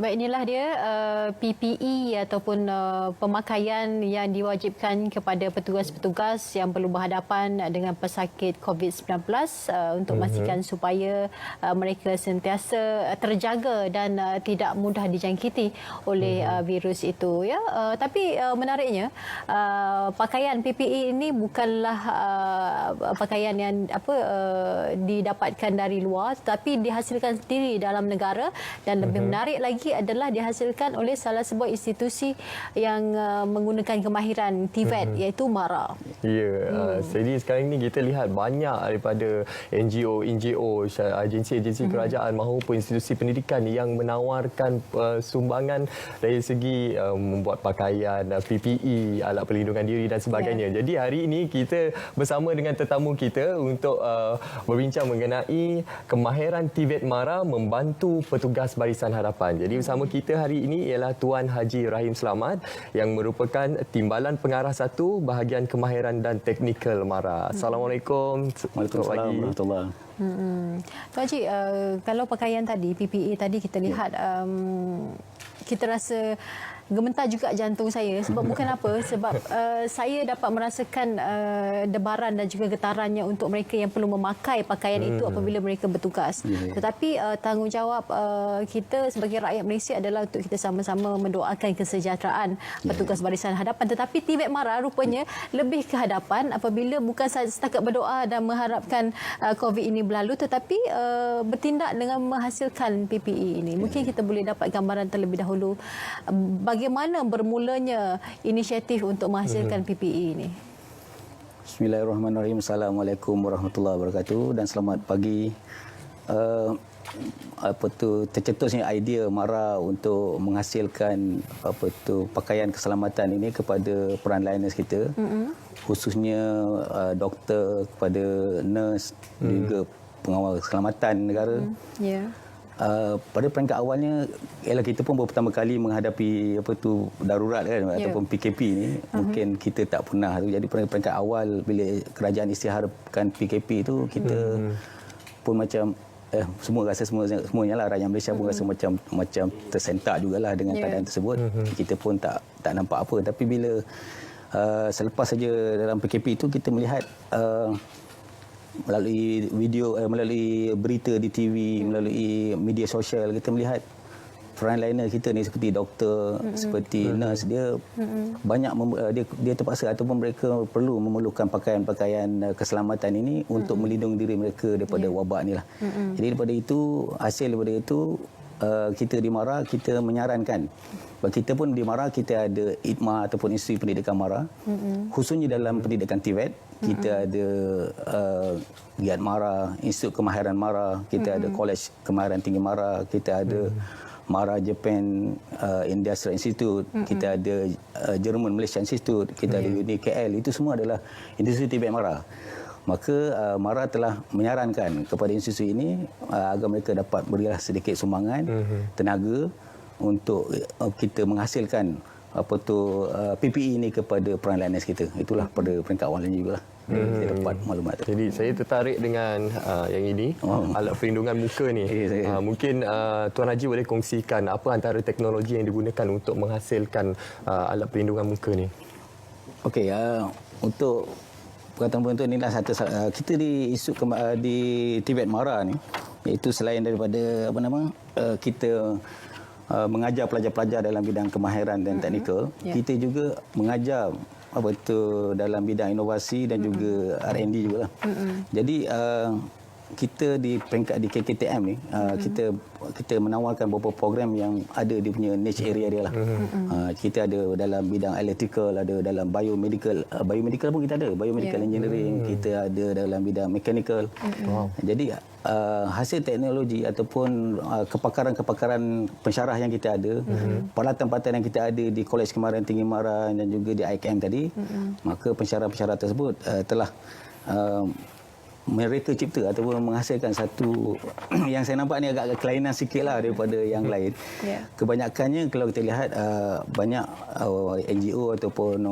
Baik, inilah dia PPE ataupun pemakaian yang diwajibkan kepada petugas-petugas yang perlu berhadapan dengan pesakit COVID-19 untuk memastikan supaya mereka sentiasa terjaga dan tidak mudah dijangkiti oleh virus itu. Ya, tapi menariknya pakaian PPE ini bukanlah pakaian yang didapatkan dari luar, tapi dihasilkan sendiri dalam negara, dan lebih menarik lagi adalah dihasilkan oleh salah sebuah institusi yang menggunakan kemahiran TVET, iaitu MARA. Ya, jadi sekarang ini kita lihat banyak daripada NGO, agensi-agensi kerajaan maupun institusi pendidikan yang menawarkan sumbangan dari segi membuat pakaian, PPE, alat perlindungan diri dan sebagainya. Jadi hari ini kita bersama dengan tetamu kita untuk berbincang mengenai kemahiran TVET MARA membantu petugas Barisan Harapan. Jadi bersama kita hari ini ialah Tuan Haji Rahim Slamat yang merupakan Timbalan Pengarah 1 Bahagian Kemahiran dan Teknikal MARA. Assalamualaikum. Waalaikumsalam warahmatullahi. Tuan Haji, kalau pakaian tadi, PPE tadi kita lihat, kita rasa gemetar juga jantung saya. Sebab bukan apa, sebab saya dapat merasakan debaran dan juga getarannya untuk mereka yang perlu memakai pakaian itu apabila mereka bertugas. Tetapi tanggungjawab kita sebagai rakyat Malaysia adalah untuk kita sama-sama mendoakan kesejahteraan petugas Barisan Hadapan. Tetapi TVET MARA rupanya lebih ke hadapan apabila bukan sahaja setakat berdoa dan mengharapkan COVID ini berlalu, tetapi bertindak dengan menghasilkan PPE ini. Mungkin kita boleh dapat gambaran terlebih dahulu bagaimana bermulanya inisiatif untuk menghasilkan PPE ini. Bismillahirrahmanirrahim. Assalamualaikum warahmatullahi wabarakatuh dan selamat pagi. Tercetusnya idea MARA untuk menghasilkan pakaian keselamatan ini kepada peran liners kita, khususnya doktor, kepada nurse, juga pengawal keselamatan negara. Pada peringkat awalnya ialah kita pun baru pertama kali menghadapi darurat kan, ataupun PKP ni. Mungkin kita tak pernah. Jadi pada peringkat awal bila kerajaan isytiharkan PKP itu, kita pun macam semua rasa semuanya lah, rakyat Malaysia pun rasa macam tersentak jugalah dengan keadaan tersebut. Kita pun tak nampak apa. Tapi bila selepas saja dalam PKP itu, kita melihat melalui video, melalui berita di TV, melalui media sosial, kita melihat frontliner kita ni seperti doktor, seperti nurse, dia banyak dia terpaksa ataupun mereka perlu memerlukan pakaian-pakaian keselamatan ini untuk melindungi diri mereka daripada wabak ni lah. Jadi daripada itu, hasil daripada itu, kita di MARA kita menyarankan, kita pun di MARA kita ada ITMA ataupun Institusi Pendidikan MARA, khususnya dalam pendidikan TVET. Kita ada Giat MARA, Institut Kemahiran MARA, kita ada Kolej Kemahiran Tinggi MARA, kita ada MARA Japan Industrial Institute, kita ada Jerman Malaysia Institute, kita ada Uni KL. Itu semua adalah institusi TVET MARA. Maka MARA telah menyarankan kepada institusi ini agar mereka dapat berilah sedikit sumbangan tenaga untuk kita menghasilkan PPE ini kepada peran liners kita. Itulah pada peringkat awalnya juga lah. Kita dapat maklumat tu. Jadi saya tertarik dengan yang ini, alat perlindungan muka ni. Mungkin Tuan Haji boleh kongsikan apa antara teknologi yang digunakan untuk menghasilkan alat perlindungan muka ni? Okey, untuk perkataan-perkataan inilah satu kita di isu di TVET MARA ni, iaitu selain daripada kita mengajar pelajar-pelajar dalam bidang kemahiran dan teknikal, kita juga mengajar dalam bidang inovasi dan juga R&D jugalah. Jadi kita di peringkat di KKTM ni, kita menawarkan beberapa program yang ada di punya niche area dia lah. Kita ada dalam bidang electrical, ada dalam biomedical pun kita ada, biomedical engineering, kita ada dalam bidang mechanical. Jadi hasil teknologi ataupun kepakaran pensyarah yang kita ada, peralatan-peralatan yang kita ada di Kolej Kemahiran Tinggi MARA dan juga di IKM tadi, maka pensyarah-pensyarah tersebut telah mereka cipta ataupun menghasilkan satu yang saya nampak ni agak kelainan sikit lah daripada yang lain. Kebanyakannya kalau kita lihat banyak NGO ataupun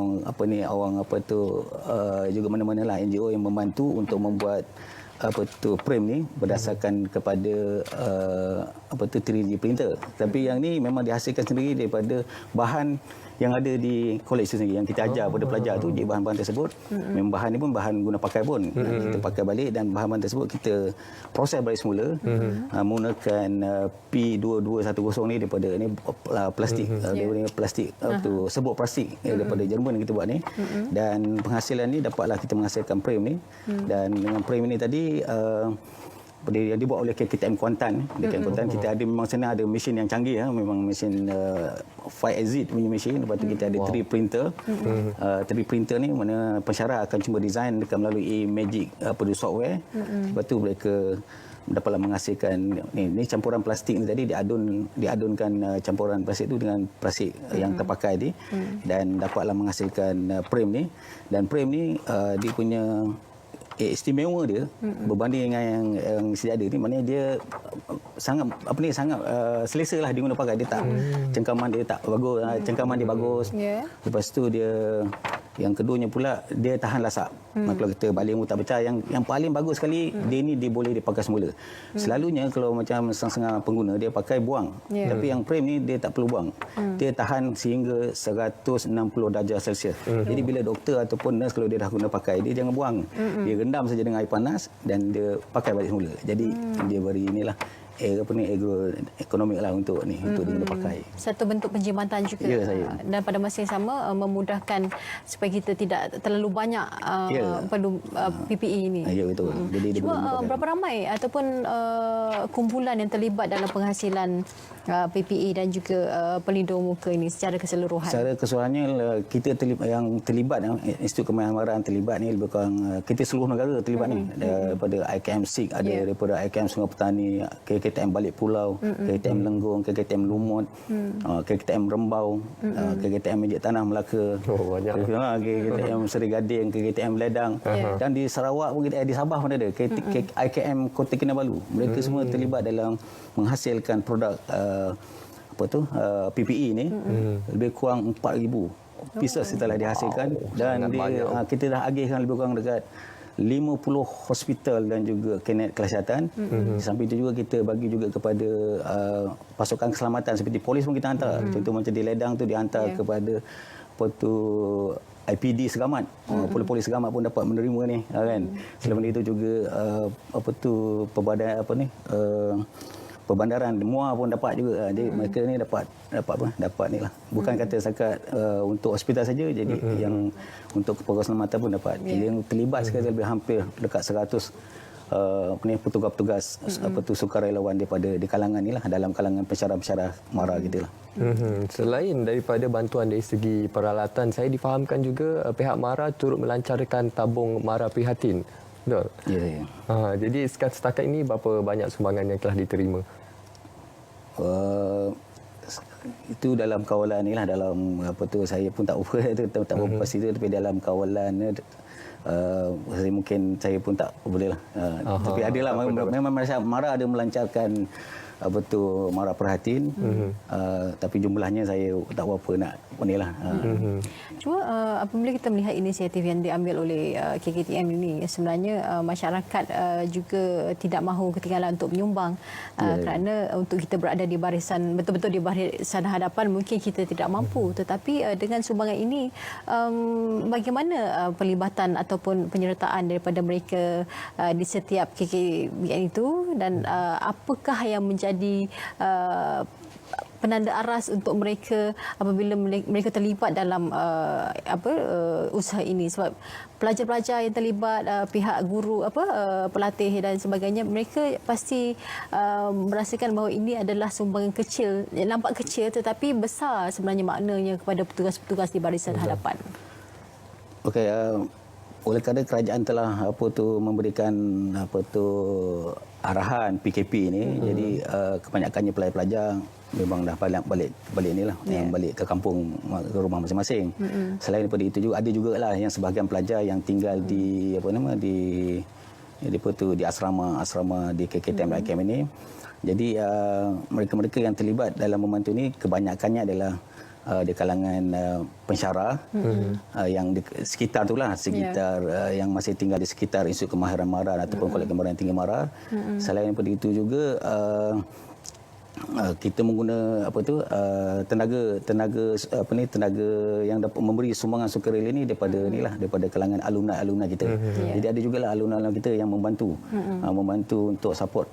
juga mana-mana lah NGO yang membantu untuk membuat frame ni berdasarkan kepada 3D printer. Tapi yang ni memang dihasilkan sendiri daripada bahan yang ada di kolej sendiri, yang kita ajar pada pelajar tu, di bahan-bahan tersebut. Memang bahan ni pun bahan guna pakai pun. Kita pakai balik dan bahan-bahan tersebut kita proses balik semula menggunakan P2210 ni daripada ni plastik, daripada plastik sebut plastik daripada Jerman yang kita buat ni. Dan penghasilan ni dapatlah kita menghasilkan frame ni. Dan dengan frame ini tadi yang dibuat oleh KKTM Kuantan. KKTM Kuantan kita ada memang sana ada mesin yang canggih, memang mesin 5XZ punya mesin. Lepas tu kita ada 3 printer. 3 printer ni mana pensyarah akan cuba design dekat melalui Magic software. Lepas tu mereka dapatlah menghasilkan ni campuran plastik ni tadi diadunkan campuran plastik tu dengan plastik yang terpakai ni dan dapatlah menghasilkan frame ni. Dan frame ni dia punya istimewa dia berbanding dengan yang sedia ada ni, maknanya dia sangat selesa lah diguna pakai. Dia tak cengkaman dia tak bagus, cengkaman dia bagus. Lepas tu dia yang keduanya pula dia tahan lasak. Kalau kita baling tak pecah, yang paling bagus sekali dia ni dia boleh dipakai semula. Selalunya kalau macam setengah pengguna dia pakai buang. Tapi yang frame ni dia tak perlu buang. Dia tahan sehingga 160 darjah Celsius. Jadi bila doktor ataupun nurse kalau dia dah guna pakai, dia jangan buang. Dia rendam saja dengan air panas dan dia pakai balik semula. Jadi dia beri inilah agroekonomik lah untuk dia pakai. Satu bentuk penjimatan juga. Dan pada masa yang sama memudahkan supaya kita tidak terlalu banyak perlu PPE ini. Ya, betul. Jadi cuma berapa ramai ataupun kumpulan yang terlibat dalam penghasilan PPE dan juga pelindung muka ini secara keseluruhan? Secara keseluruhannya kita yang terlibat, Institut Kemahiran terlibat ni lebih kurang kita seluruh negara terlibat ni. Daripada IKM SIG, ada daripada IKM Sungai Petani, KKTM Balik Pulau, KKTM Lenggong, KKTM Lumut, KKTM Rembau, KKTM Mejik Tanah Melaka, KKTM Seri Gading, KKTM Ledang, dan di Sarawak pun di Sabah pun ada IKM Kota Kinabalu. Mereka semua terlibat dalam menghasilkan produk PPE ni. Lebih kurang 4,000 pieces telah dihasilkan dan kita dah agihkan lebih kurang dekat 50 hospital dan juga klinik kesihatan. Sampai itu juga kita bagi juga kepada pasukan keselamatan seperti polis pun kita hantar. Contoh macam di Ledang tu dihantar kepada IPD Segamat. Polis Segamat pun dapat menerima ni kan. Selain itu juga perbandaran Muar pun dapat juga. Jadi mereka ni dapat ni lah. Bukan kata setakat untuk hospital saja, jadi yang untuk keselamatan pun dapat. Yang terlibat sekali lebih hampir dekat 100 petugas-petugas sukarelawan daripada di kalangan ni lah, dalam kalangan pensyarah-pensyarah MARA gitu lah. Selain daripada bantuan dari segi peralatan, saya difahamkan juga pihak MARA turut melancarkan tabung MARA Prihatin. Betul? Ya. Jadi setakat ini berapa banyak sumbangan yang telah diterima? Itu dalam kawalan ni lah, dalam saya pun tak berapa pasti tu, tapi dalam kawalan saya mungkin saya pun tak boleh lah. Tapi adalah memang MARA ada melancarkan MARA Prihatin, tapi jumlahnya saya tak berapa nak lah. Cuma apabila kita melihat inisiatif yang diambil oleh KKTM ini, sebenarnya masyarakat juga tidak mahu ketinggalan untuk menyumbang, kerana untuk kita berada di barisan, betul-betul di barisan hadapan mungkin kita tidak mampu, tetapi dengan sumbangan ini bagaimana pelibatan ataupun penyertaan daripada mereka di setiap KKBN itu, dan apakah yang menjadi penanda aras untuk mereka apabila mereka terlibat dalam usaha ini? Sebab pelajar-pelajar yang terlibat, pihak guru, pelatih dan sebagainya, mereka pasti merasakan bahawa ini adalah sumbangan kecil, nampak kecil tetapi besar sebenarnya maknanya kepada petugas-petugas di barisan hadapan. Okey, oleh kerana kerajaan telah memberikan arahan PKP ini, jadi kebanyakannya pelajar-pelajar memang dah balik inilah, yang balik ke kampung, ke rumah masing-masing. Selain daripada itu juga ada jugalah yang sebahagian pelajar yang tinggal di di asrama di KKTM IKM ini. Jadi mereka-mereka yang terlibat dalam membantu ini kebanyakannya adalah di kalangan pensyarah yang di sekitar itulah, sekitar yang masih tinggal di sekitar Institut Kemahiran Mara ataupun Kolej Kemahiran Tinggi Mara. Selain daripada itu juga kita mengguna tenaga yang dapat memberi sumbangan sukarela ni daripada kalangan alumni kita. Jadi ada jugalah alumni kita yang membantu untuk support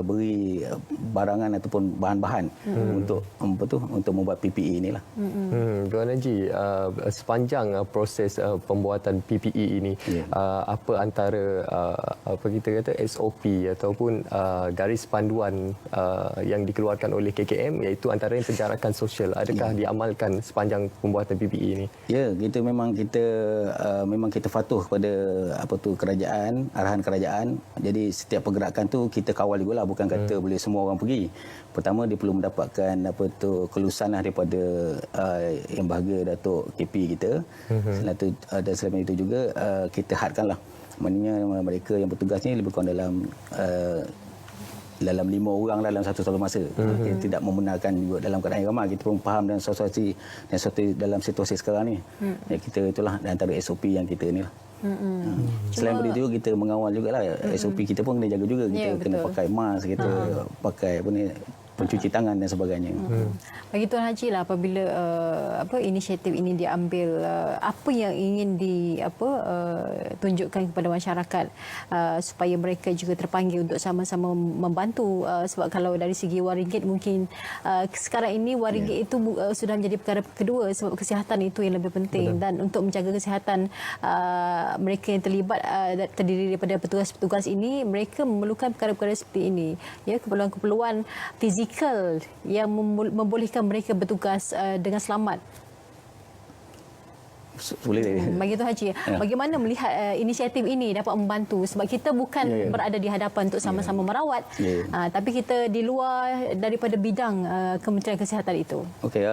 beri barangan ataupun bahan-bahan untuk membuat PPE inilah. Tuan Haji, sepanjang proses pembuatan PPE ini, apa antara kita kata SOP ataupun garis panduan yang dikeluarkan oleh KKM, iaitu antara yang penjarakan sosial, adakah diamalkan sepanjang pembuatan PPE ini? Ya, kita memang patuh kepada kerajaan, arahan kerajaan. Jadi setiap pergerakan tu kita kawal jugalah, bukan kata boleh semua orang pergi. Pertama, dia perlu mendapatkan kelulusan daripada yang bahagia Datuk KP kita. Selain itu juga kita hadkanlah, maknanya mereka yang bertugas ni lebih kurang dalam 5 orang dalam satu masa. Kita tidak membenarkan juga dalam keadaan yang ramai. Kita pun faham dalam dalam situasi sekarang ni. Kita itulah antara SOP yang kita ni lah. Selain daripada itu kita mengawal jugalah SOP kita pun kena jaga juga. Kita kena pakai mask, kita pakai pencuci tangan dan sebagainya. Bagi Tuan Haji lah, apabila inisiatif ini diambil, apa yang ingin tunjukkan kepada masyarakat supaya mereka juga terpanggil untuk sama-sama membantu, sebab kalau dari segi wang ringgit mungkin sekarang ini wang ringgit itu sudah menjadi perkara kedua, sebab kesihatan itu yang lebih penting. Dan untuk menjaga kesihatan mereka yang terlibat terdiri daripada petugas-petugas ini, mereka memerlukan perkara-perkara seperti ini, ya, keperluan-keperluan fizikal yang membolehkan mereka bertugas dengan selamat. Bagi Tuan Haji, bagaimana melihat inisiatif ini dapat membantu, sebab kita bukan berada di hadapan untuk sama-sama merawat, tapi kita di luar daripada bidang Kementerian Kesihatan itu. Okey,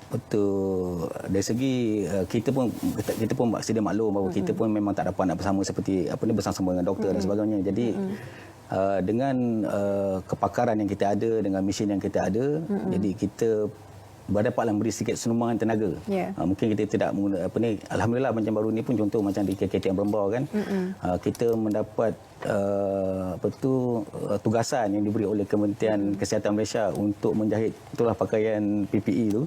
betul. Dari segi kita pun sedia maklum bahawa kita pun memang tak dapat nak bersama seperti bersama dengan doktor dan sebagainya. Jadi dengan kepakaran yang kita ada, dengan mesin yang kita ada, jadi kita berdapatlah beri sedikit sumbangan tenaga. Mungkin kita tidak alhamdulillah macam baru ni pun, contoh macam di KKTM Berembau kan, kita mendapat tugasan yang diberi oleh Kementerian Kesihatan Malaysia untuk menjahit pakaian PPE tu,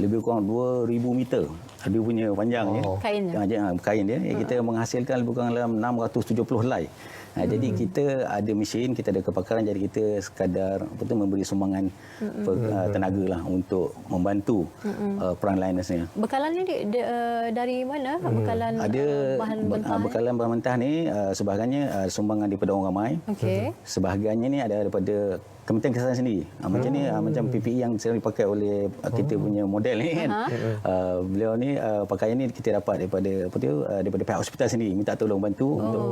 lebih kurang 2,000 meter dia punya panjang. Kain dia. Kita menghasilkan lebih kurang dalam 670 helai. Jadi kita ada mesin, kita ada kepakaran, jadi kita sekadar memberi sumbangan tenaga lah untuk membantu frontlinersnya. Bekalan ni dari mana? Bekalan bahan mentah? Bekalan bahan mentah ni sebahagiannya sumbangan daripada orang ramai. Sebahagiannya ni ada daripada Kementerian Kesihatan sendiri. Macam ni, macam PPE yang sering dipakai oleh kita punya model ni kan. Beliau ni pakaian ni kita dapat daripada pihak hospital sendiri, minta tolong bantu untuk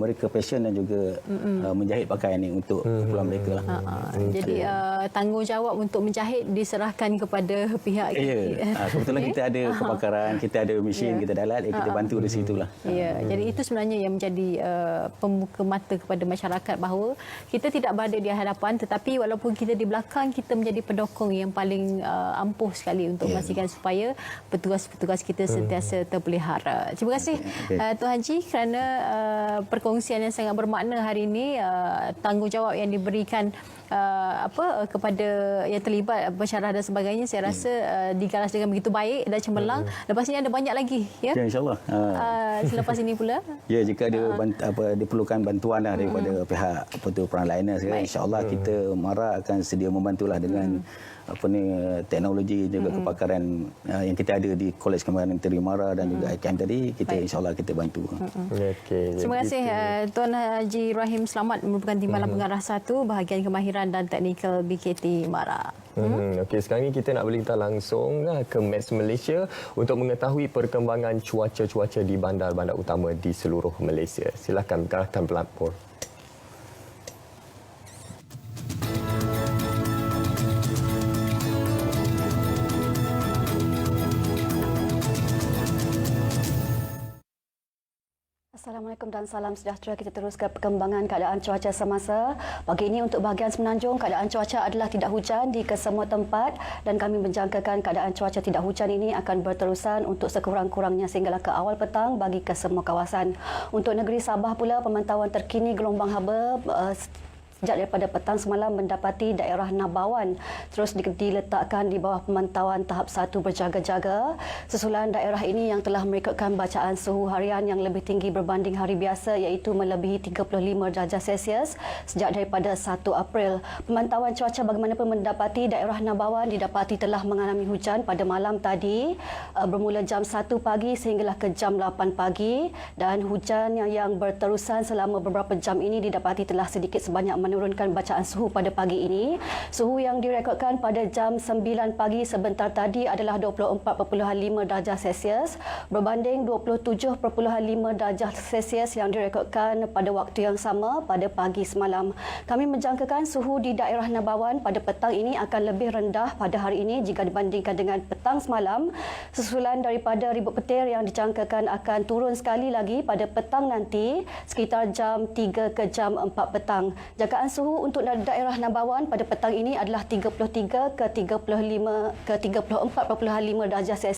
mereka passion dan juga menjahit pakaian ni untuk keperluan mereka lah. Jadi tanggungjawab untuk menjahit diserahkan kepada pihak kebetulan kita ada kepakaran, kita ada mesin, kita ada alat, kita bantu di situlah. Jadi itu sebenarnya yang menjadi pembuka mata kepada masyarakat bahawa kita tidak berada di hadapan, tetapi walaupun kita di belakang, kita menjadi pendokong yang paling ampuh sekali untuk memastikan supaya petugas-petugas kita sentiasa terpelihara. Terima kasih Tuan Haji kerana perkongsian yang sangat bermakna hari ini, tanggungjawab yang diberikan kepada yang terlibat pensyarah dan sebagainya, saya rasa digaras dengan begitu baik dan cemerlang. Lepas ini ada banyak lagi, ya. InsyaAllah. Selepas ini pula. Jika ada diperlukan bantuan daripada pihak frontliners, insyaAllah kita MARA akan sedia membantulah dengan teknologi juga kepakaran yang kita ada di Kolej Kemahiran Tinggi Mara dan juga IKM tadi, kita insyaAllah kita bantu. Terima kasih Tuan Haji Rahim Slamat, merupakan Timbalan Pengarah 1 bahagian Kemahiran dan Teknikal BKT Mara. Okey, sekarang ni kita nak berlintang langsung ke Maps Malaysia untuk mengetahui perkembangan cuaca-cuaca di bandar-bandar utama di seluruh Malaysia. Silakan bergerakkan pelapor. Assalamualaikum dan salam sejahtera. Kita teruskan perkembangan keadaan cuaca semasa. Pagi ini untuk bahagian Semenanjung, keadaan cuaca adalah tidak hujan di kesemua tempat dan kami menjangkakan keadaan cuaca tidak hujan ini akan berterusan untuk sekurang-kurangnya sehinggalah ke awal petang bagi kesemua kawasan. Untuk negeri Sabah pula, pemantauan terkini gelombang haba sejak daripada petang semalam mendapati daerah Nabawan terus diletakkan di bawah pemantauan tahap 1 berjaga-jaga. Susulan daerah ini yang telah merekodkan bacaan suhu harian yang lebih tinggi berbanding hari biasa iaitu melebihi 35 darjah Celsius sejak daripada 1 April. Pemantauan cuaca bagaimanapun mendapati daerah Nabawan didapati telah mengalami hujan pada malam tadi bermula jam 1 pagi sehinggalah ke jam 8 pagi dan hujan yang berterusan selama beberapa jam ini didapati telah sedikit sebanyak menurunkan bacaan suhu pada pagi ini. Suhu yang direkodkan pada jam 9 pagi sebentar tadi adalah 24.5 darjah Celsius berbanding 27.5 darjah Celsius yang direkodkan pada waktu yang sama pada pagi semalam. Kami menjangkakan suhu di daerah Nabawan pada petang ini akan lebih rendah pada hari ini jika dibandingkan dengan petang semalam. Susulan daripada ribut petir yang dijangkakan akan turun sekali lagi pada petang nanti sekitar jam 3 ke jam 4 petang. Jangkaan suhu untuk daerah Nabawan pada petang ini adalah 33 ke 34.5 darjah Celsius.